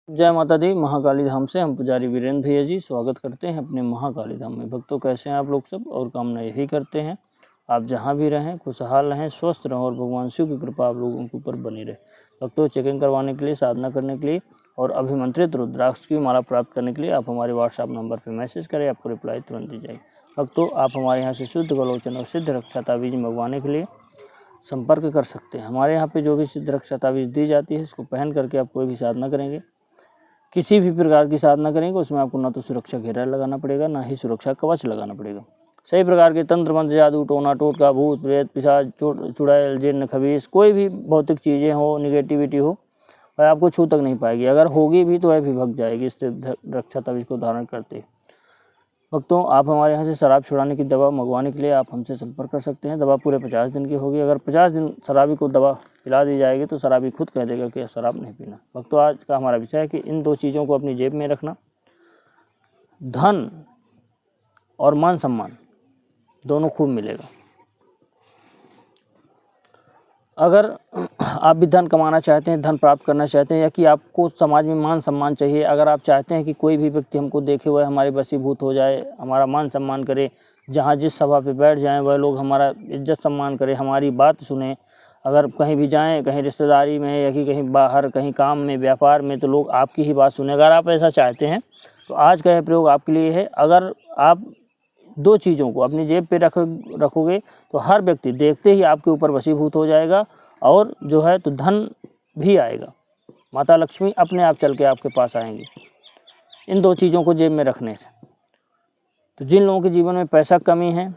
जय माता दी। महाकाली धाम से हम पुजारी वीरेंद्र भैया जी स्वागत करते हैं अपने महाकाली धाम में। भक्तों, कैसे हैं आप लोग सब? और कामना यही करते हैं आप जहां भी रहें खुशहाल रहें, स्वस्थ रहें और भगवान शिव की कृपा आप लोगों के ऊपर बनी रहे। भक्तों, चेकिंग करवाने के लिए, साधना करने के लिए और अभिमंत्रित रुद्राक्ष की माला प्राप्त करने के लिए आप हमारे व्हाट्सएप नंबर पर मैसेज करें, आपको रिप्लाई तुरंत दी जाएगी। भक्तों, आप हमारे यहाँ से शुद्ध गलोचन और सिद्ध रक्षा तावीज मंगवाने के लिए संपर्क कर सकते हैं। हमारे यहाँ पे जो भी सिद्ध रक्षा तावीज दी जाती है, इसको पहन करके आप कोई भी साधना करेंगे, किसी भी प्रकार की साधना करेंगे, उसमें आपको ना तो सुरक्षा घेरा लगाना पड़ेगा, ना ही सुरक्षा कवच लगाना पड़ेगा। सही प्रकार के तंत्र मंत्र, जादू, टोना टोटका, भूत प्रेत, पिशाच, चुड़ैल, जिन्न, खबीस, कोई भी भौतिक चीज़ें हो, निगेटिविटी हो, वह आपको छू तक नहीं पाएगी। अगर होगी भी तो वह भी भग जाएगी इससे रक्षा तावीज को धारण करते। भक्तों, आप हमारे यहाँ से शराब छुड़ाने की दवा मंगवाने के लिए आप हमसे संपर्क कर सकते हैं। दवा पूरे 50 दिन की होगी। अगर 50 दिन शराबी को दवा पिला दी जाएगी तो शराबी खुद कह देगा कि शराब नहीं पीना। भक्तों, आज का हमारा विषय है कि इन दो चीज़ों को अपनी जेब में रखना। धन और मान सम्मान दोनों खूब मिलेगा। अगर आप भी धन कमाना चाहते हैं, धन प्राप्त करना चाहते हैं, या कि आपको समाज में मान सम्मान चाहिए, अगर आप चाहते हैं कि कोई भी व्यक्ति हमको देखे हुए हमारे वशीभूत हो जाए, हमारा मान सम्मान करे, जहाँ जिस सभा पे बैठ जाएं वह लोग हमारा इज्जत सम्मान करें, हमारी बात सुने, अगर कहीं भी जाएं, कहीं रिश्तेदारी में या कि कहीं बाहर, कहीं काम में, व्यापार में, तो लोग आपकी ही बात सुने, अगर आप ऐसा चाहते हैं तो आज का यह प्रयोग आपके लिए है। अगर आप दो चीज़ों को अपनी जेब पे रखोगे तो हर व्यक्ति देखते ही आपके ऊपर वशीभूत हो जाएगा और जो है तो धन भी आएगा। माता लक्ष्मी अपने आप चल के आपके पास आएंगी इन दो चीज़ों को जेब में रखने से। तो जिन लोगों के जीवन में पैसा कमी है,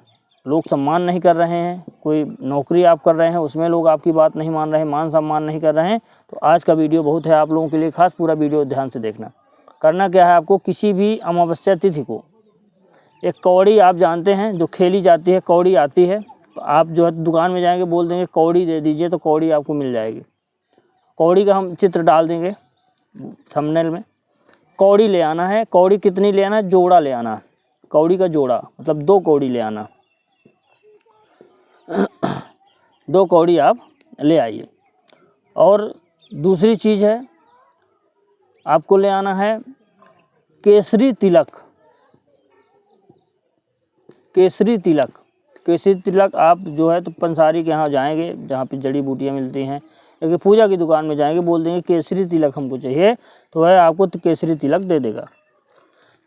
लोग सम्मान नहीं कर रहे हैं, कोई नौकरी आप कर रहे हैं उसमें लोग आपकी बात नहीं मान रहे हैं, मान सम्मान नहीं कर रहे हैं, तो आज का वीडियो बहुत है आप लोगों के लिए खास। पूरा वीडियो ध्यान से देखना। करना क्या है, आपको किसी भी अमावस्या तिथि को एक कौड़ी, आप जानते हैं जो खेली जाती है, कौड़ी आती है, तो आप जो है दुकान में जाएंगे, बोल देंगे कौड़ी दे दीजिए, तो कौड़ी आपको मिल जाएगी। कौड़ी का हम चित्र डाल देंगे थंबनेल में। कौड़ी ले आना है। कौड़ी कितनी ले आना है? जोड़ा ले आना है। कौड़ी का जोड़ा मतलब 2 कौड़ी ले आना। 2 कौड़ी आप ले आइए। और दूसरी चीज़ है, आपको ले आना है केसरी तिलक। केसरी तिलक, केसरी तिलक आप जो है तो पंसारी के यहाँ जाएंगे जहाँ पे जड़ी बूटियाँ मिलती हैं, लेकिन पूजा की दुकान में जाएंगे, बोल देंगे केसरी तिलक हमको चाहिए, तो वह आपको केसरी तिलक दे देगा।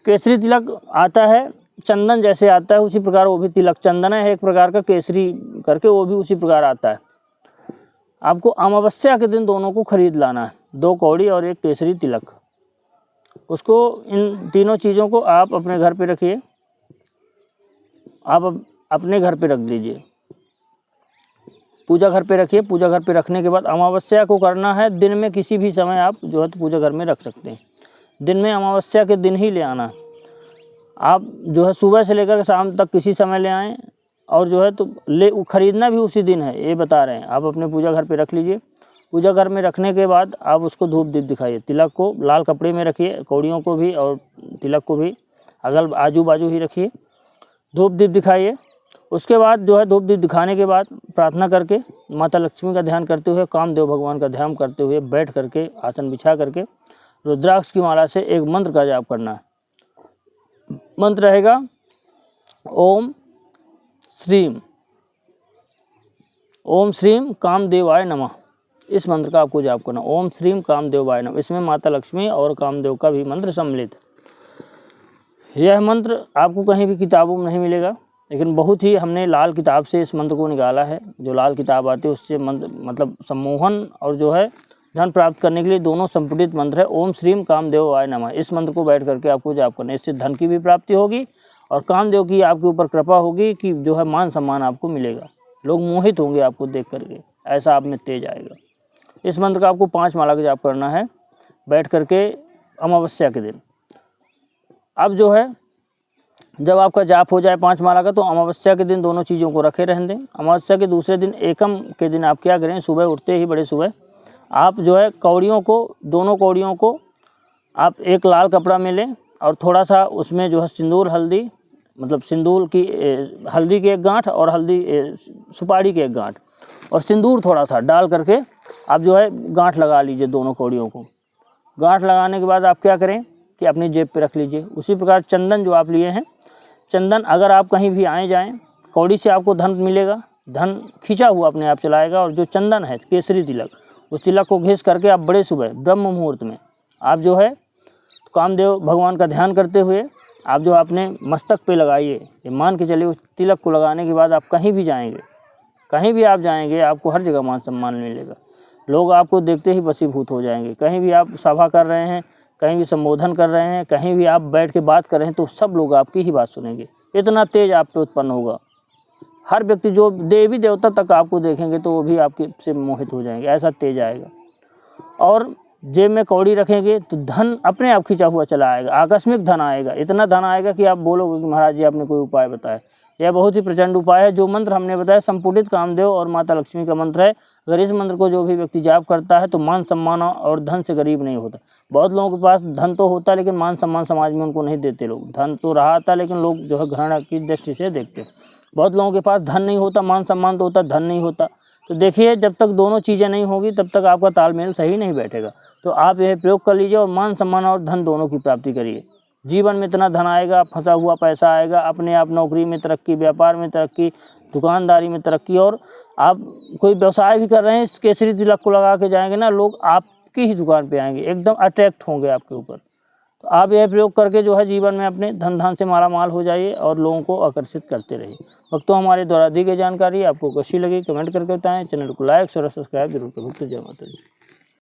केसरी तिलक आता है चंदन जैसे आता है, उसी प्रकार वो भी तिलक चंदन है एक प्रकार का, केसरी करके वो भी उसी प्रकार आता है। आपको अमावस्या के दिन दोनों को खरीद लाना है, 2 कौड़ी और 1 केसरी तिलक। उसको, इन तीनों चीज़ों को आप अपने घर पे रखिए, आप अपने घर पे रख दीजिए, पूजा घर पे रखिए। पूजा घर पे रखने के बाद अमावस्या को करना है दिन में, किसी भी समय आप जो है तो पूजा घर में रख सकते हैं। दिन में अमावस्या के दिन ही ले आना। आप जो है सुबह से लेकर शाम तक किसी समय ले आएँ, और जो है तो खरीदना भी उसी दिन है, ये बता रहे हैं। आप अपने पूजा घर पे रख लीजिए। पूजा घर में रखने के बाद आप उसको धूप दीप दिखाइए। तिलक को लाल कपड़े में रखिए, कौड़ियों को भी और तिलक को भी अगल आजू बाजू ही रखिए, धूप दीप दिखाइए। उसके बाद जो है धूप दीप दिखाने के बाद प्रार्थना करके, माता लक्ष्मी का ध्यान करते हुए, कामदेव भगवान का ध्यान करते हुए, बैठ करके आसन बिछा करके रुद्राक्ष की माला से एक मंत्र का जाप करना है। मंत्र रहेगा ओम श्रीम, ओम श्रीम कामदेवाय नमः। इस मंत्र का आपको जाप करना, ओम श्रीम कामदेवाय नमः। इसमें माता लक्ष्मी और कामदेव का भी मंत्र सम्मिलित है। यह मंत्र आपको कहीं भी किताबों में नहीं मिलेगा, लेकिन बहुत ही हमने लाल किताब से इस मंत्र को निकाला है। जो लाल किताब आती है उससे मंत्र मतलब सम्मोहन और जो है धन प्राप्त करने के लिए दोनों संपुटित मंत्र है। ओम श्रीम कामदेवाय नमः। इस मंत्र को बैठ करके आपको जाप करना है। इससे धन की भी प्राप्ति होगी और कामदेव की आपके ऊपर कृपा होगी कि जो है मान सम्मान आपको मिलेगा। लोग मोहित होंगे आपको देख करके, ऐसा आप में तेज आएगा। इस मंत्र का आपको 5 माला का जाप करना है बैठ करके अमावस्या के दिन। अब जो है जब आपका जाप हो जाए 5 माला का, तो अमावस्या के दिन दोनों चीज़ों को रखे रहने दें। अमावस्या के दूसरे दिन एकम के दिन आप क्या करें, सुबह उठते ही बड़े सुबह आप जो है कौड़ियों को, दोनों कौड़ियों को आप एक लाल कपड़ा में लें और थोड़ा सा उसमें जो है सिंदूर हल्दी, मतलब सिंदूर की हल्दी की 1 गांठ और सुपारी की 1 गांठ और सिंदूर थोड़ा सा डाल करके आप जो है गांठ लगा लीजिए दोनों कौड़ियों को। गांठ लगाने के बाद आप क्या करें कि अपनी जेब पे रख लीजिए। उसी प्रकार चंदन जो आप लिए हैं, चंदन अगर आप कहीं भी आए जाएँ, कौड़ी से आपको धन मिलेगा, धन खींचा हुआ अपने आप चला आएगा। और जो चंदन है केसरी तिलक, उस तिलक को घिस करके आप बड़े सुबह ब्रह्म मुहूर्त में आप जो है कामदेव भगवान का ध्यान करते हुए आप जो अपने मस्तक पे लगाइए। ये मान के चलिए उस तिलक को लगाने के बाद आप कहीं भी जाएंगे, कहीं भी आप जाएंगे, आपको हर जगह मान सम्मान मिलेगा। लोग आपको देखते ही वशीभूत हो जाएंगे। कहीं भी आप सभा कर रहे हैं, कहीं भी संबोधन कर रहे हैं, कहीं भी आप बैठ के बात कर रहे हैं, तो सब लोग आपकी ही बात सुनेंगे। इतना तेज आप पे उत्पन्न होगा। हर व्यक्ति, जो देवी देवता तक आपको देखेंगे तो वो भी आपके से मोहित हो जाएंगे, ऐसा तेज आएगा। और जेब में कौड़ी रखेंगे तो धन अपने आप खींचा हुआ चला आएगा, आकस्मिक धन आएगा। इतना धन आएगा कि आप बोलोगे कि महाराज जी आपने कोई उपाय बताया। यह बहुत ही प्रचंड उपाय है। जो मंत्र हमने बताया संपुटित कामदेव और माता लक्ष्मी का मंत्र है। अगर इस मंत्र को जो भी व्यक्ति जाप करता है तो मान सम्मान और धन से गरीब नहीं होता। बहुत लोगों के पास धन तो होता है लेकिन मान सम्मान समाज में उनको नहीं देते लोग। धन तो रहा था लेकिन लोग जो है घृणा की दृष्टि से देखते। बहुत लोगों के पास धन नहीं होता, मान सम्मान तो होता, धन नहीं होता। तो देखिए, जब तक दोनों चीज़ें नहीं होगी तब तक आपका तालमेल सही नहीं बैठेगा। तो आप यह प्रयोग कर लीजिए और मान सम्मान और धन दोनों की प्राप्ति करिए। जीवन में इतना धन आएगा, फंसा हुआ पैसा आएगा, अपने आप नौकरी में तरक्की, व्यापार में तरक्की, दुकानदारी में तरक्की। और आप कोई व्यवसाय भी कर रहे हैं, इस केसरी तिलक को लगा के जाएंगे ना, लोग आपकी ही दुकान पे आएंगे, एकदम अट्रैक्ट होंगे आपके ऊपर। तो आप यह प्रयोग करके जो है जीवन में अपने धन धान से माला माल हो जाइए और लोगों को आकर्षित करते रहिए। भक्तों, हमारे द्वारा दी गई जानकारी आपको कैसी लगी कमेंट करके बताएं। चैनल को लाइक और सब्सक्राइब जरूर करें। जय माता दी।